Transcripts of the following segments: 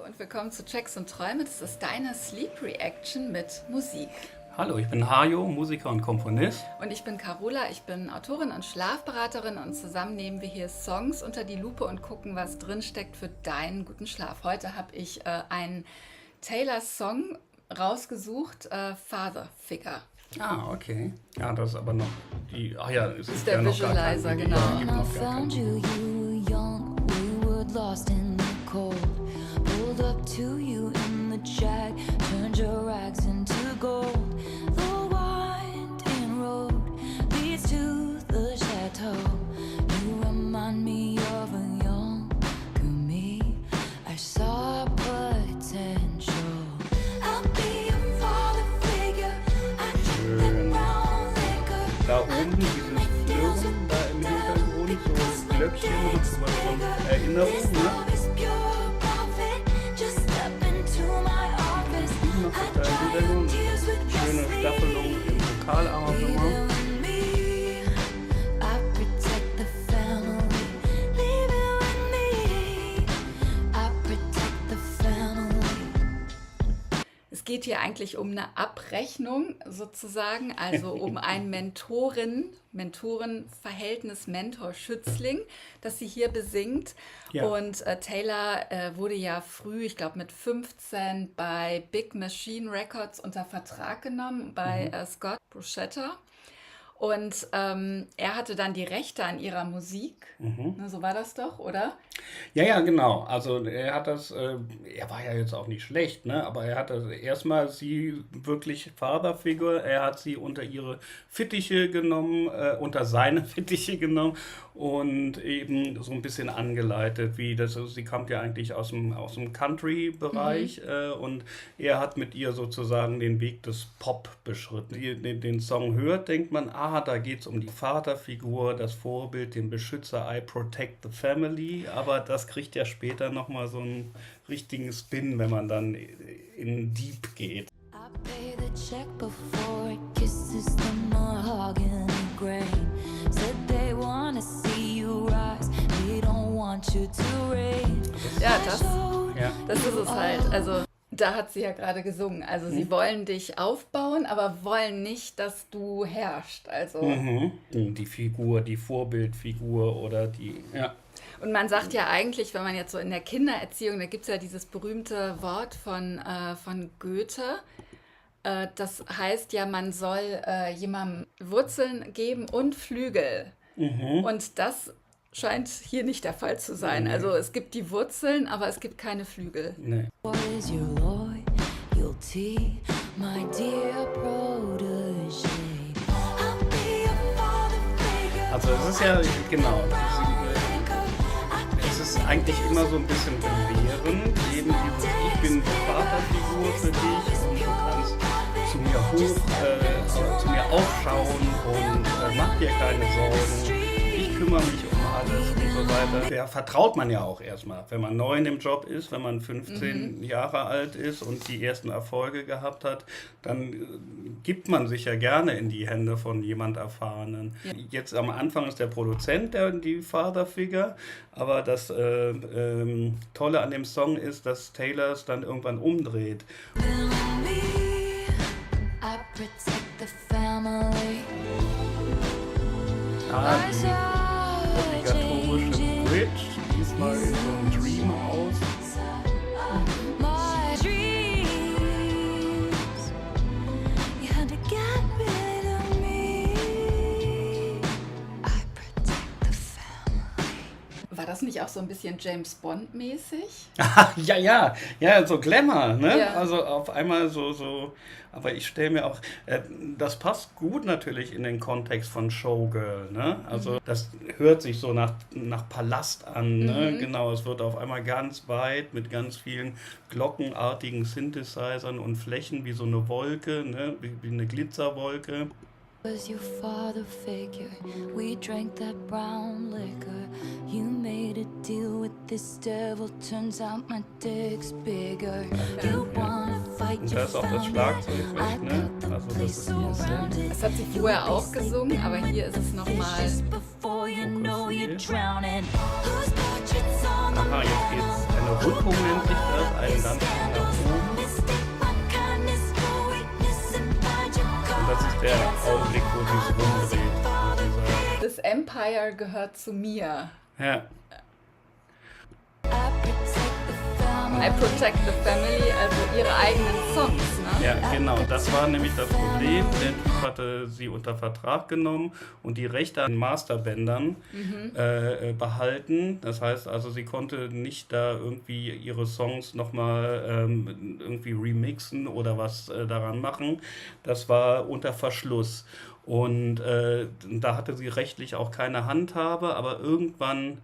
und willkommen zu Tracks und Träume. Das ist deine Sleep Reaction mit Musik. Hallo, ich bin Hajo, Musiker und Komponist. Und ich bin Carola, ich bin Autorin und Schlafberaterin und zusammen nehmen wir hier Songs unter die Lupe und gucken, was drinsteckt für deinen guten Schlaf. Heute habe ich einen Taylor-Song rausgesucht, Father Figure. Ah, okay. Ja, das ist aber noch die. Ach ja, es ist der ja noch gar kein Visualizer, Video. genau. Gibt noch gar kein Video. Lost in the cold, pulled up to you in the jack, turned your rags into gold. The winding road leads to the chateau. You remind me of a younger me. I saw potential. I'll be a father figure. I drink the brown liquor. Da oben dieses Flirren, da im Hintergrund, so Glöckchen, sozusagen Erinnerung, ne? Noch da im Hintergrund, schöne Staffelung im Vokalarrangement. Es geht hier eigentlich um eine Abrechnung sozusagen, also um ein Mentorenverhältnis, Mentor-Schützling, das sie hier besingt. Ja. Und Taylor wurde ja früh, ich glaube mit 15, bei Big Machine Records unter Vertrag genommen, bei Scott Bruschetta. Und er hatte dann die Rechte an ihrer Musik. Ne, so war das doch, oder? Ja, genau. Also er hat das, er war ja jetzt auch nicht schlecht, ne? Aber er hat das erstmal sie wirklich Vaterfigur, er hat sie unter ihre Fittiche genommen, unter seine Fittiche genommen und eben so ein bisschen angeleitet, wie das, sie kommt ja eigentlich aus dem Country-Bereich und er hat mit ihr sozusagen den Weg des Pop beschritten. Den Song hört, denkt man, da geht es um die Vaterfigur, das Vorbild, den Beschützer, I protect the family, aber das kriegt ja später nochmal so einen richtigen Spin, wenn man dann in Deep geht. I pay the check before it kisses the mahogany grain. Said they wanna see you rise, they don't want you to reign. Ja, Ja. das ist es halt. Also da hat sie ja gerade gesungen. Also sie wollen dich aufbauen, aber wollen nicht, dass du herrschst. Also Die Figur, die Vorbildfigur oder die. Ja. und man sagt ja eigentlich, wenn man jetzt so in der Kindererziehung, da gibt es ja dieses berühmte Wort von Goethe. Das heißt ja, man soll jemandem Wurzeln geben und Flügel. Und das scheint hier nicht der Fall zu sein. Also es gibt die Wurzeln, aber es gibt keine Flügel. Nee. What is your loyalty, my dear protege? I'll be a father figure. Also es ist ja, genau, es ist eigentlich immer so ein bisschen belehrend, eben dieses, ich bin die Vaterfigur für dich und du kannst zu mir aufschauen und mach dir keine Sorgen, ich kümmere mich um alles und so weiter. Ja, vertraut man ja auch erstmal, wenn man neu in dem Job ist, wenn man 15 Jahre alt ist und die ersten Erfolge gehabt hat, dann gibt man sich ja gerne in die Hände von jemand Erfahrenen. Ja. Jetzt am Anfang ist der Produzent die Fatherfigur, aber das Tolle an dem Song ist, dass Taylor es dann irgendwann umdreht. I protect the family. Die obligatorische Bridge, diesmal in so einem Dream aus. My dreams, you had to get rid of me. I protect the family. War das nicht auch so ein bisschen James Bond-mäßig? Ja, so Glamour, ne? Ja. Also auf einmal so, aber ich stelle mir auch, das passt gut natürlich in den Kontext von Showgirl, ne? Also das hört sich so nach Palast an, ne? Genau, es wird auf einmal ganz weit mit ganz vielen glockenartigen Synthesizern und Flächen wie so eine Wolke, ne? Wie eine Glitzerwolke. Was your father figure? We drank that brown liquor. You made a deal with this devil. Turns out my dick's bigger. You wanna fight Und your da ist auch das family. Schlagzeug I weg, ne? built the Also das place ist hier surrounded. Das hat sie vorher auch gesungen, aber hier ist es nochmal. Just before you know you're drowning. Whose portrait's on the Aha, jetzt geht's eine Rückung nennt sich das, einen ganz nach oben. Und das ist der Augenblick, wo sie es rumdreht. Das Empire gehört zu mir. Ja. I Protect the Family, also ihre eigenen Songs, ne? Ja, genau. Das war nämlich das Problem. Der Typ hatte sie unter Vertrag genommen und die Rechte an Masterbändern behalten. Das heißt also, sie konnte nicht da irgendwie ihre Songs nochmal irgendwie remixen oder was daran machen. Das war unter Verschluss. Und da hatte sie rechtlich auch keine Handhabe, aber irgendwann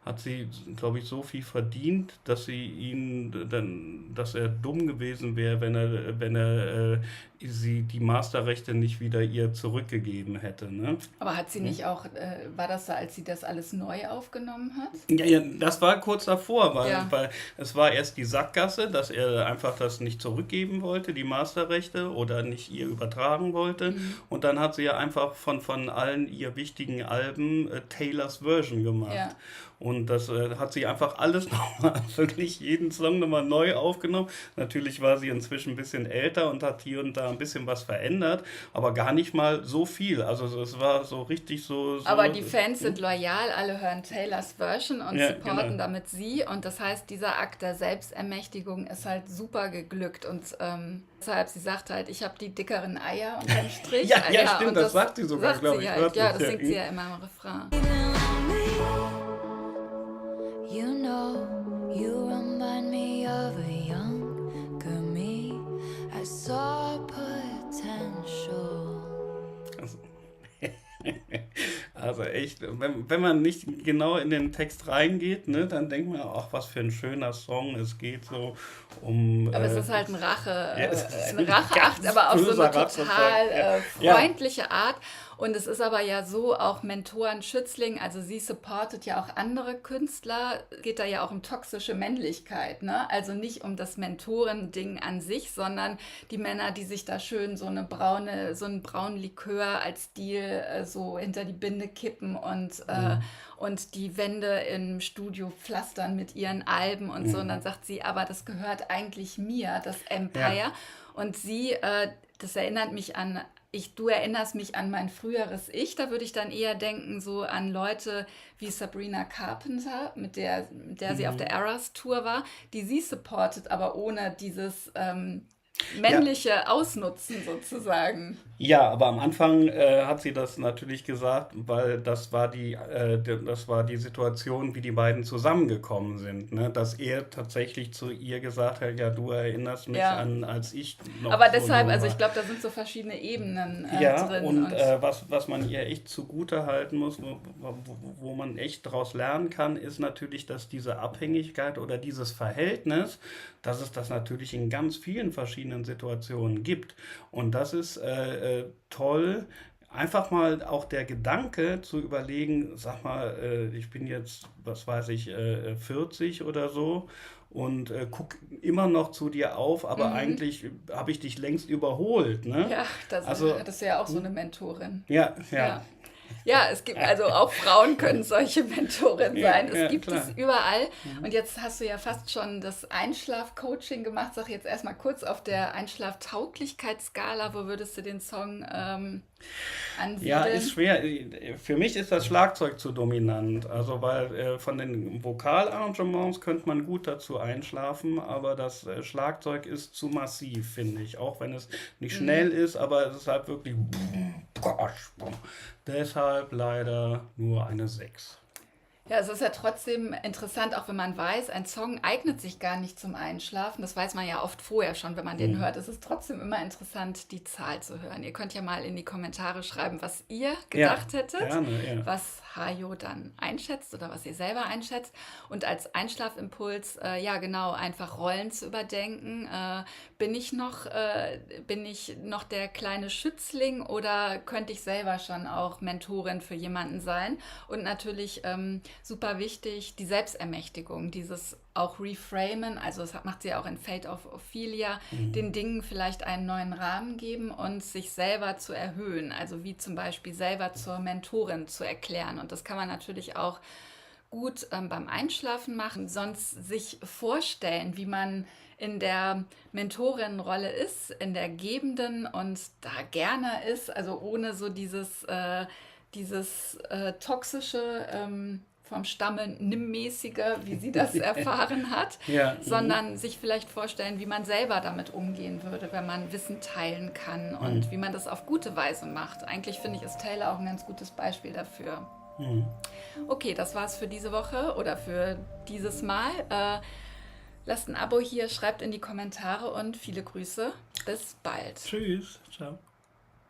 hat sie, glaube ich, so viel verdient, dass dass er dumm gewesen wäre, wenn er sie die Masterrechte nicht wieder ihr zurückgegeben hätte. Ne? Aber hat sie nicht auch, war das da, als sie das alles neu aufgenommen hat? Ja, das war kurz davor, Ja. weil es war erst die Sackgasse, dass er einfach das nicht zurückgeben wollte, die Masterrechte, oder nicht ihr übertragen wollte. Und dann hat sie ja einfach von allen ihr wichtigen Alben Taylors Version gemacht. Ja. Und das hat sie einfach alles nochmal, wirklich jeden Song nochmal neu aufgenommen. Natürlich war sie inzwischen ein bisschen älter und hat hier und da ein bisschen was verändert, aber gar nicht mal so viel. Also es war so richtig so... Aber die Fans sind loyal, alle hören Taylors Version und Ja, supporten genau. damit sie. Und das heißt, dieser Akt der Selbstermächtigung ist halt super geglückt. Und deshalb, sie sagt halt, ich habe die dickeren Eier unterm Strich. Ja, stimmt, und das sagt sie sogar, glaube ich, Halt. wörtlich, Ja, das ja. singt sie ja immer im Refrain. You know, you remind me of a younger me. I saw potential. Also echt, wenn man nicht genau in den Text reingeht, ne, dann denkt man, ach, was für ein schöner Song. Es geht so um... Aber es ist halt ein es ist ein Racheakt, ganz aber auf so eine böser Racheakt, total ja. freundliche Art. Und es ist aber ja so auch Mentoren-Schützling, also sie supportet ja auch andere Künstler, geht da ja auch um toxische Männlichkeit, ne? Also nicht um das Mentoren-Ding an sich, sondern die Männer, die sich da schön so einen braunen Likör als Stil so hinter die Binde kippen und die Wände im Studio pflastern mit ihren Alben und so. Und dann sagt sie, aber das gehört eigentlich mir, das Empire. Ja. Und sie, das erinnert mich an... Du erinnerst mich an mein früheres Ich, da würde ich dann eher denken, so an Leute wie Sabrina Carpenter, mit der sie auf der Eras Tour war, die sie supportet, aber ohne dieses männliche Ausnutzen sozusagen. Ja, aber am Anfang hat sie das natürlich gesagt, weil das war die Situation, wie die beiden zusammengekommen sind. Ne? Dass er tatsächlich zu ihr gesagt hat, ja, du erinnerst mich an, als ich noch Aber so deshalb, jung also war. ich glaube, da sind so verschiedene Ebenen Ja, drin. und was man ihr echt zugute halten muss, wo man echt daraus lernen kann, ist natürlich, dass diese Abhängigkeit oder dieses Verhältnis, dass es das natürlich in ganz vielen verschiedenen Situationen gibt. Und das ist toll, einfach mal auch der Gedanke zu überlegen, sag mal, ich bin jetzt, was weiß ich, 40 oder so und guck immer noch zu dir auf, aber eigentlich habe ich dich längst überholt. Ne? Ja, das Also, hattest du ja auch so eine Mentorin. Ja. Ja, es gibt, also auch Frauen können solche Mentorinnen sein. Es gibt klar. es überall. Und jetzt hast du ja fast schon das Einschlaf-Coaching gemacht. Sag jetzt erstmal kurz auf der Einschlaftauglichkeitsskala, wo würdest du den Song ansiedeln? Ja, ist schwer. Für mich ist das Schlagzeug zu dominant. Also, weil von den Vokalarrangements könnte man gut dazu einschlafen, aber das Schlagzeug ist zu massiv, finde ich. Auch wenn es nicht schnell ist, aber es ist halt wirklich... Deshalb leider nur eine 6. Ja, es ist ja trotzdem interessant, auch wenn man weiß, ein Song eignet sich gar nicht zum Einschlafen. Das weiß man ja oft vorher schon, wenn man den hört. Es ist trotzdem immer interessant, die Zahl zu hören. Ihr könnt ja mal in die Kommentare schreiben, was ihr gedacht hättet, gerne, ja. was Hajo dann einschätzt oder was ihr selber einschätzt. Und als Einschlafimpuls, ja genau, einfach Rollen zu überdenken. Bin ich noch der kleine Schützling oder könnte ich selber schon auch Mentorin für jemanden sein? Und natürlich super wichtig, die Selbstermächtigung, dieses auch Reframen, also das macht sie ja auch in Fate of Ophelia, den Dingen vielleicht einen neuen Rahmen geben und sich selber zu erhöhen, also wie zum Beispiel selber zur Mentorin zu erklären. Und das kann man natürlich auch gut beim Einschlafen machen, sonst sich vorstellen, wie man in der Mentorinnenrolle ist, in der Gebenden und da gerne ist, also ohne so dieses toxische, vom Stamme nimmmäßige, wie sie das erfahren hat, Ja, sondern sich vielleicht vorstellen, wie man selber damit umgehen würde, wenn man Wissen teilen kann und wie man das auf gute Weise macht. Eigentlich finde ich, ist Taylor auch ein ganz gutes Beispiel dafür. Okay, das war's für diese Woche oder für dieses Mal. Lasst ein Abo hier, schreibt in die Kommentare und viele Grüße. Bis bald. Tschüss. Ciao.